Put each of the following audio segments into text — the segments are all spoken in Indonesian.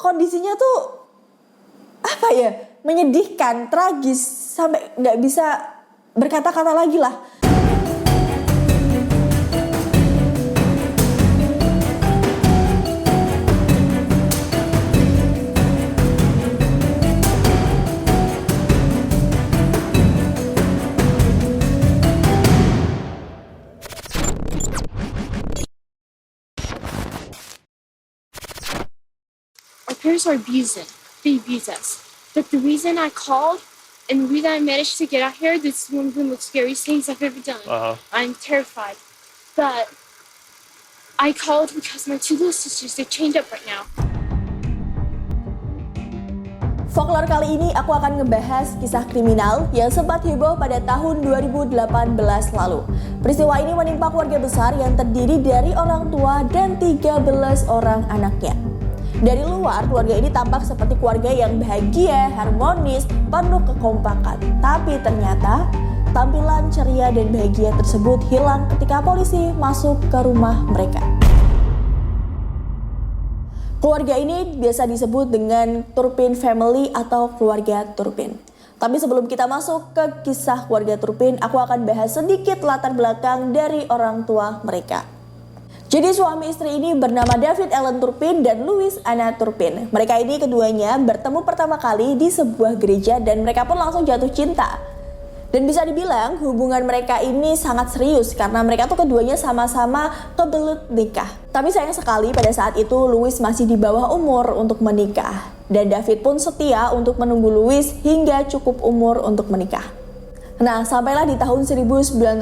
kondisinya tuh apa ya, menyedihkan, tragis, sampai nggak bisa berkata-kata lagi lah. Our parents are abusing. They abuse us. But the reason I called and the reason I managed to get out here, this is one of the most scariest things I've ever done. I'm terrified. But I called because my two little sisters, they're chained up right now. Folklore kali ini aku akan ngebahas kisah kriminal yang sempat heboh pada tahun 2018 lalu. Peristiwa ini menimpa keluarga besar yang terdiri dari orang tua dan 13 orang anaknya. Dari luar, keluarga ini tampak seperti keluarga yang bahagia, harmonis, penuh kekompakan. Tapi ternyata tampilan ceria dan bahagia tersebut hilang ketika polisi masuk ke rumah mereka. Keluarga ini biasa disebut dengan Turpin Family atau keluarga Turpin. Tapi sebelum kita masuk ke kisah keluarga Turpin, aku akan bahas sedikit latar belakang dari orang tua mereka. Jadi suami istri ini bernama David Allen Turpin dan Louise Anna Turpin. Mereka ini keduanya bertemu pertama kali di sebuah gereja dan mereka pun langsung jatuh cinta. Dan bisa dibilang hubungan mereka ini sangat serius karena mereka tuh keduanya sama-sama kebelut nikah. Tapi sayang sekali pada saat itu Louise masih di bawah umur untuk menikah. Dan David pun setia untuk menunggu Louise hingga cukup umur untuk menikah. Nah, sampailah di tahun 1985,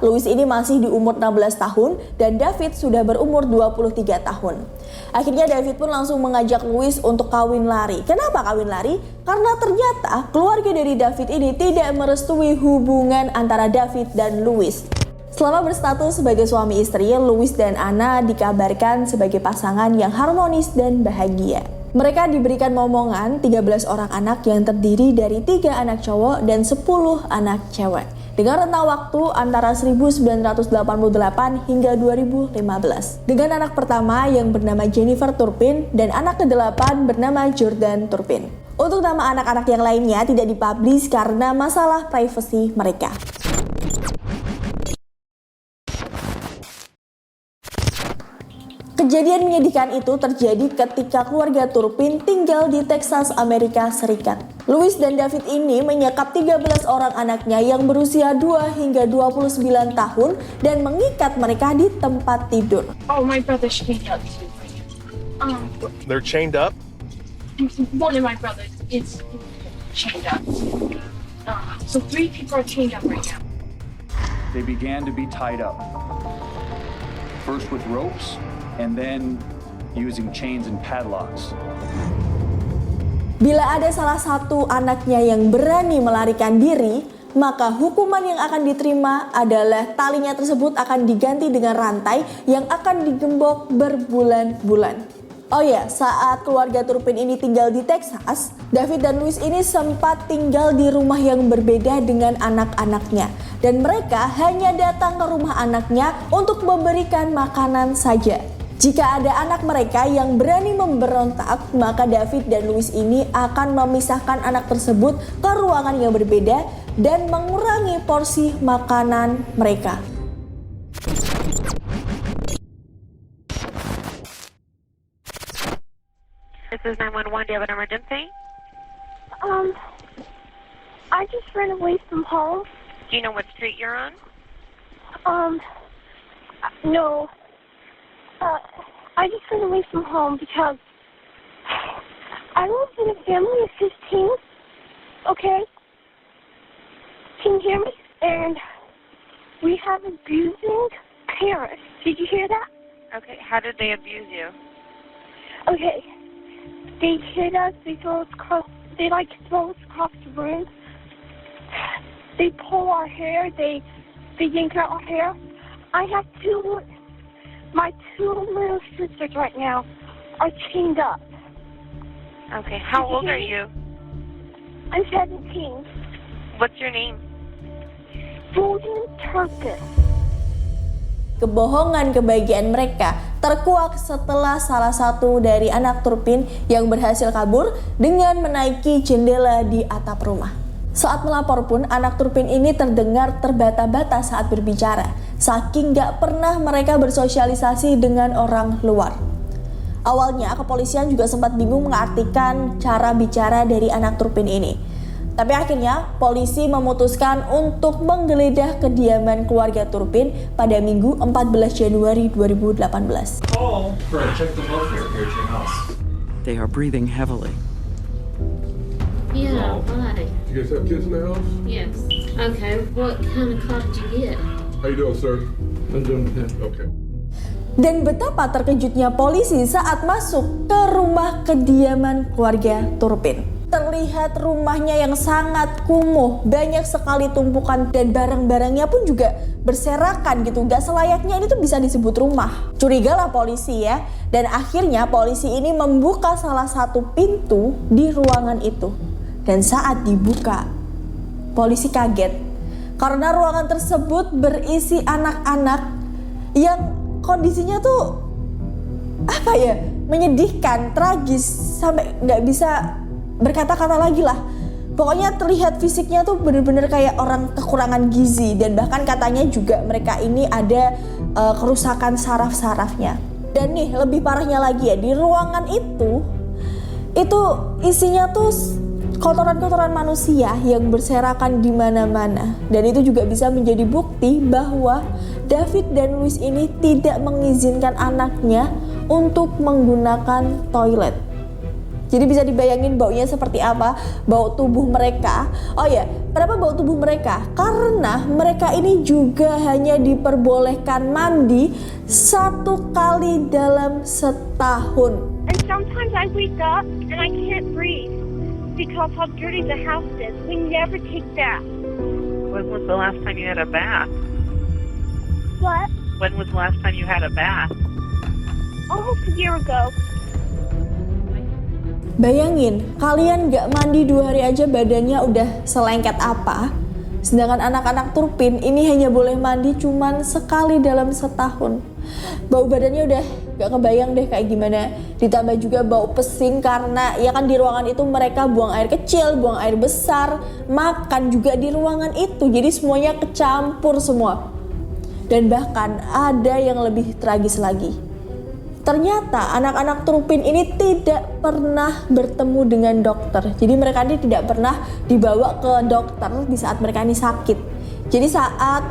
Louise ini masih di umur 16 tahun dan David sudah berumur 23 tahun. Akhirnya David pun langsung mengajak Louise untuk kawin lari. Kenapa kawin lari? Karena ternyata keluarga dari David ini tidak merestui hubungan antara David dan Louise. Selama berstatus sebagai suami istri, Louise dan Anna dikabarkan sebagai pasangan yang harmonis dan bahagia. Mereka diberikan momongan 13 orang anak yang terdiri dari 3 anak cowok dan 10 anak cewek. Dengan rentang waktu antara 1988 hingga 2015. Dengan anak pertama yang bernama Jennifer Turpin dan anak ke-8 bernama Jordan Turpin. Untuk nama anak-anak yang lainnya tidak dipublish karena masalah privasi mereka. Kejadian menyedihkan itu terjadi ketika keluarga Turpin tinggal di Texas, Amerika Serikat. Louise dan David ini menyekap 13 orang anaknya yang berusia 2 hingga 29 tahun dan mengikat mereka di tempat tidur. Oh, my brother's chained up too. They're chained up? One of my brothers is chained up. So 3 people are chained up right now. They began to be tied up. First with ropes, and then using chains and padlocks. Bila ada salah satu anaknya yang berani melarikan diri, maka hukuman yang akan diterima adalah talinya tersebut akan diganti dengan rantai yang akan digembok berbulan-bulan. Oh ya, saat keluarga Turpin ini tinggal di Texas, David dan Louise ini sempat tinggal di rumah yang berbeda dengan anak-anaknya. Dan mereka hanya datang ke rumah anaknya untuk memberikan makanan saja. Jika ada anak mereka yang berani memberontak, maka David dan Louise ini akan memisahkan anak tersebut ke ruangan yang berbeda dan mengurangi porsi makanan mereka. This is 911. Do you have an emergency? I just ran away from home. Do you know what street you're on? No. I just ran away from home because I live in a family of 15, okay? Can you hear me? And we have abusing parents. Did you hear that? Okay, how did they abuse you? Okay. They hit us, they throw us across, they like to throw us across the room. They pull our hair, they yank out our hair. My 2 little sisters right now are chained up. Okay, how old are you? I'm 17. What's your name? Jordan Turpin. kebohongan kebahagiaan mereka terkuak setelah salah satu dari anak Turpin yang berhasil kabur dengan menaiki jendela di atap rumah. Saat melapor pun, anak Turpin ini terdengar terbata-bata saat berbicara, saking gak pernah mereka bersosialisasi dengan orang luar. Awalnya, kepolisian juga sempat bingung mengartikan cara bicara dari anak Turpin ini. Tapi akhirnya, polisi memutuskan untuk menggeledah kediaman keluarga Turpin pada Minggu 14 Januari 2018. Call for a check the welfare here at your house. They are breathing heavily. Yeah, why? You guys have kids in the house? Yes. Okay, what kind of car did you get? How you doing, sir? I'm doing good. Okay. Dan betapa terkejutnya polisi saat masuk ke rumah kediaman keluarga Turpin. Terlihat rumahnya yang sangat kumuh, banyak sekali tumpukan dan barang-barangnya pun juga berserakan gitu. Gak selayaknya ini tuh bisa disebut rumah. Curigalah polisi ya. Dan akhirnya polisi ini membuka salah satu pintu di ruangan itu. Dan saat dibuka, polisi kaget karena ruangan tersebut berisi anak-anak yang kondisinya tuh menyedihkan, tragis, sampai nggak bisa berkata-kata lagi lah. Pokoknya terlihat fisiknya tuh bener-bener kayak orang kekurangan gizi, dan bahkan katanya juga mereka ini ada kerusakan saraf-sarafnya. Dan nih lebih parahnya lagi ya, di ruangan itu isinya tuh kotoran-kotoran manusia yang berserakan di mana-mana. Dan itu juga bisa menjadi bukti bahwa David dan Louis ini tidak mengizinkan anaknya untuk menggunakan toilet. Jadi bisa dibayangin baunya seperti apa, bau tubuh mereka. Oh ya, kenapa bau tubuh mereka? Karena mereka ini juga hanya diperbolehkan mandi 1 kali dalam setahun. And sometimes I wake up and I can't breathe because how dirty the house is. We never take baths. When was the last time you had a bath? What? When was the last time you had a bath? Almost a year ago. Bayangin, kalian gak mandi 2 hari aja badannya udah selengket apa. Sedangkan anak-anak Turpin ini hanya boleh mandi cuman sekali dalam setahun. Bau badannya udah gak kebayang deh kayak gimana. Ditambah juga bau pesing karena ya kan di ruangan itu mereka buang air kecil, buang air besar, makan juga di ruangan itu. Jadi semuanya kecampur semua. Dan bahkan ada yang lebih tragis lagi. Ternyata anak-anak Turpin ini tidak pernah bertemu dengan dokter. Jadi mereka ini tidak pernah dibawa ke dokter di saat mereka ini sakit. Jadi saat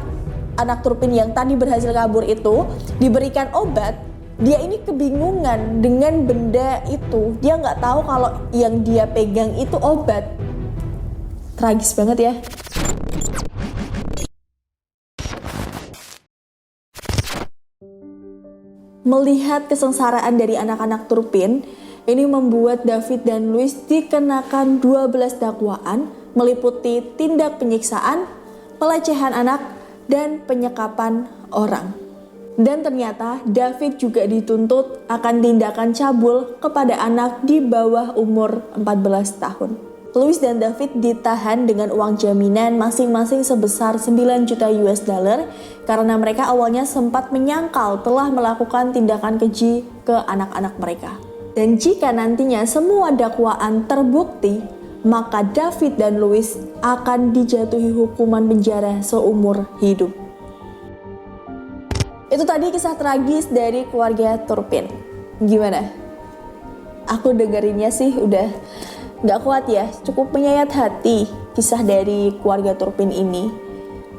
anak Turpin yang tadi berhasil kabur itu diberikan obat, dia ini kebingungan dengan benda itu. Dia nggak tahu kalau yang dia pegang itu obat. Tragis banget ya. Melihat kesengsaraan dari anak-anak Turpin, ini membuat David dan Louis dikenakan 12 dakwaan meliputi tindak penyiksaan, pelecehan anak, dan penyekapan orang. Dan ternyata David juga dituntut akan tindakan cabul kepada anak di bawah umur 14 tahun. Louis dan David ditahan dengan uang jaminan masing-masing sebesar 9 juta US dollar karena mereka awalnya sempat menyangkal telah melakukan tindakan keji ke anak-anak mereka. Dan jika nantinya semua dakwaan terbukti, maka David dan Louis akan dijatuhi hukuman penjara seumur hidup. Itu tadi kisah tragis dari keluarga Turpin. Gimana? Aku dengerinnya sih udah gak kuat ya, cukup menyayat hati kisah dari keluarga Turpin ini.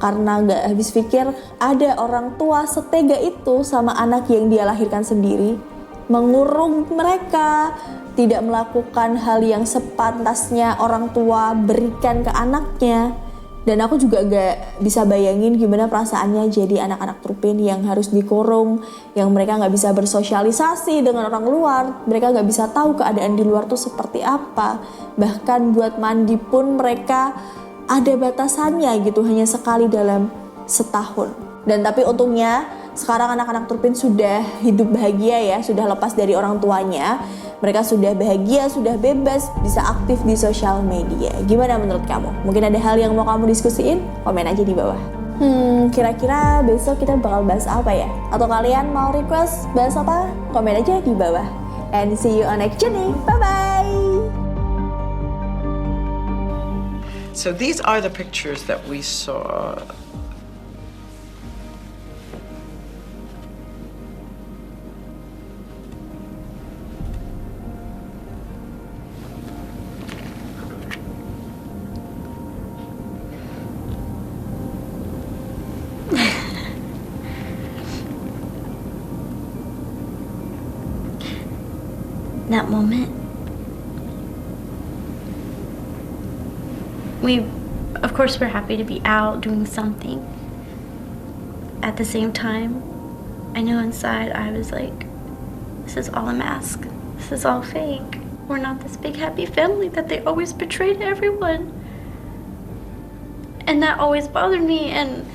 Karena gak habis pikir ada orang tua setega itu sama anak yang dia lahirkan sendiri. Mengurung mereka, tidak melakukan hal yang sepantasnya orang tua berikan ke anaknya. Dan aku juga gak bisa bayangin gimana perasaannya jadi anak-anak Turpin yang harus dikurung, yang mereka gak bisa bersosialisasi dengan orang luar, mereka gak bisa tahu keadaan di luar tuh seperti apa. Bahkan buat mandi pun mereka ada batasannya gitu, hanya sekali dalam setahun. Dan tapi untungnya sekarang anak-anak Turpin sudah hidup bahagia ya, sudah lepas dari orang tuanya. Mereka sudah bahagia, sudah bebas, bisa aktif di sosial media. Gimana menurut kamu? Mungkin ada hal yang mau kamu diskusiin? Komen aja di bawah. Kira-kira besok kita bakal bahas apa ya? Atau kalian mau request bahas apa? Komen aja di bawah. And see you on next journey. Bye-bye! So these are the pictures that we saw. That moment, of course, we're happy to be out doing something. At the same time, I know inside I was like, this is all a mask. This is all fake. We're not this big happy family that they always portray to everyone. And that always bothered me, and